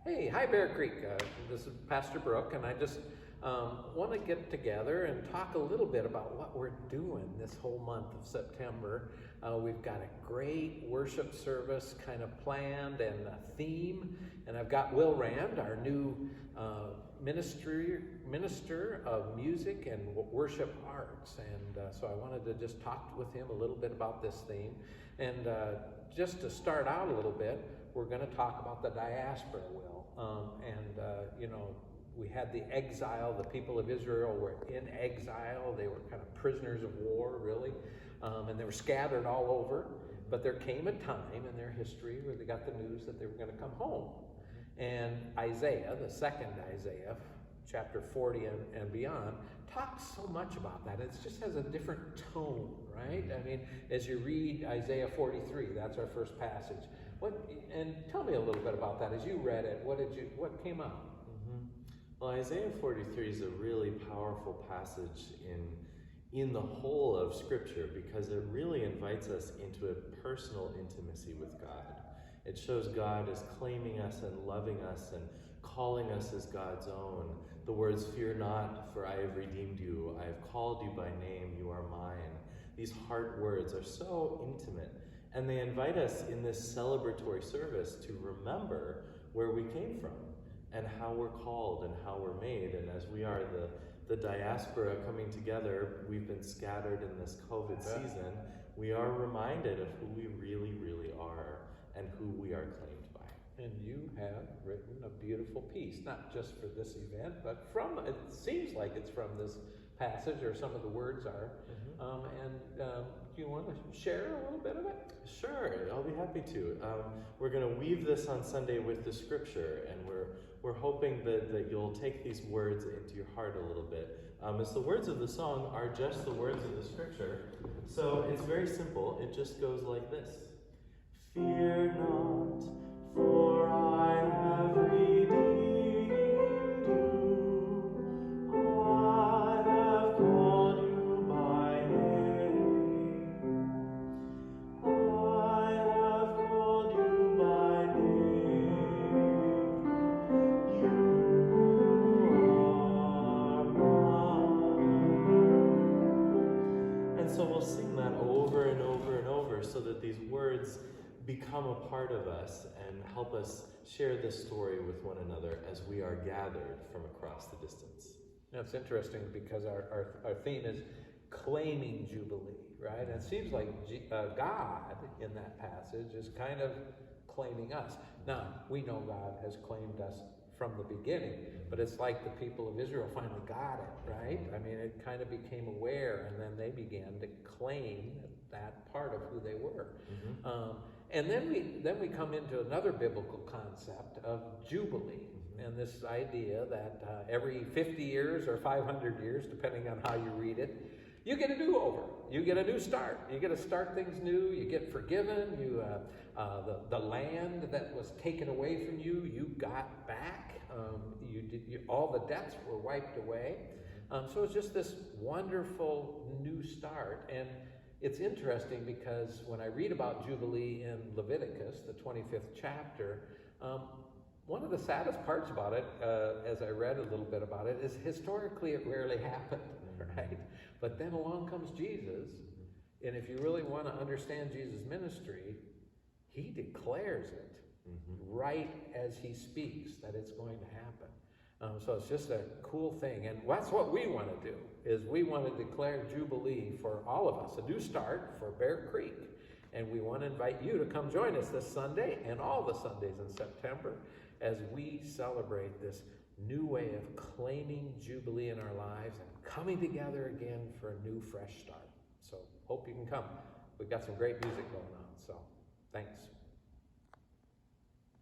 Hey, hi Bear Creek. This is Pastor Brook, and I just want to get together and talk a little bit about what we're doing this whole month of September. We've got a great worship service kind of planned and a theme, and I've got Will Rand, our new minister of music and worship arts, and so I wanted to just talk with him a little bit about this theme. And just to start out a little bit, we're going to talk about the diaspora, Will. We had the exile. The people of Israel were in exile. They were kind of prisoners of war, really, and they were scattered all over. But there came a time in their history where they got the news that they were going to come home. And Isaiah, the second Isaiah, chapter 40 and beyond, talks so much about that. It just has a different tone, right? I mean, as you read Isaiah 43, that's our first passage. And tell me a little bit about that. As you read it, what came up? Well, Isaiah 43 is a really powerful passage in the whole of Scripture because it really invites us into a personal intimacy with God. It shows God as claiming us and loving us and calling us as God's own. The words, "Fear not, for I have redeemed you. I have called you by name. You are mine." These heart words are so intimate. And they invite us in this celebratory service to remember where we came from and how we're called and how we're made. And as we are the diaspora coming together, we've been scattered in this COVID season, we are reminded of who we really, really are and who we are claimed by. And you have written a beautiful piece, not just for this event, but it seems like it's from this passage, or some of the words are. Do you want to share a little bit of it? Sure, I'll be happy to. We're going to weave this on Sunday with the Scripture, and we're hoping that you'll take these words into your heart a little bit. As the words of the song are just the words of the Scripture, so it's very simple. It just goes like this: Fear not, for I have redeemed you. I have called you by name. I have called you by name. You are mine. And so we'll sing that over and over and over so that these words become a part of us and help us share this story with one another as we are gathered from across the distance. Now, it's interesting because our theme is claiming Jubilee, right? And it seems like God in that passage is kind of claiming us. Now, we know God has claimed us from the beginning, but it's like the people of Israel finally got it, right? I mean, it kind of became aware, and then they began to claim that part of who they were. And then we come into another biblical concept of Jubilee, and this idea that every 50 years or 500 years, depending on how you read it, you get a do-over. You get a new start. You get to start things new. You get forgiven. The land that was taken away from you, you got back. All the debts were wiped away. So it's just this wonderful new start. And it's interesting because when I read about Jubilee in Leviticus, the 25th chapter, one of the saddest parts about it, as I read a little bit about it, is historically it rarely happened, right? But then along comes Jesus, and if you really want to understand Jesus' ministry, he declares it right as he speaks that it's going to happen. So it's just a cool thing, and that's what we want to do, is we want to declare Jubilee for all of us, a new start for Bear Creek. And we want to invite you to come join us this Sunday and all the Sundays in September as we celebrate this new way of claiming Jubilee in our lives and coming together again for a new, fresh start. So hope you can come. We've got some great music going on, so thanks.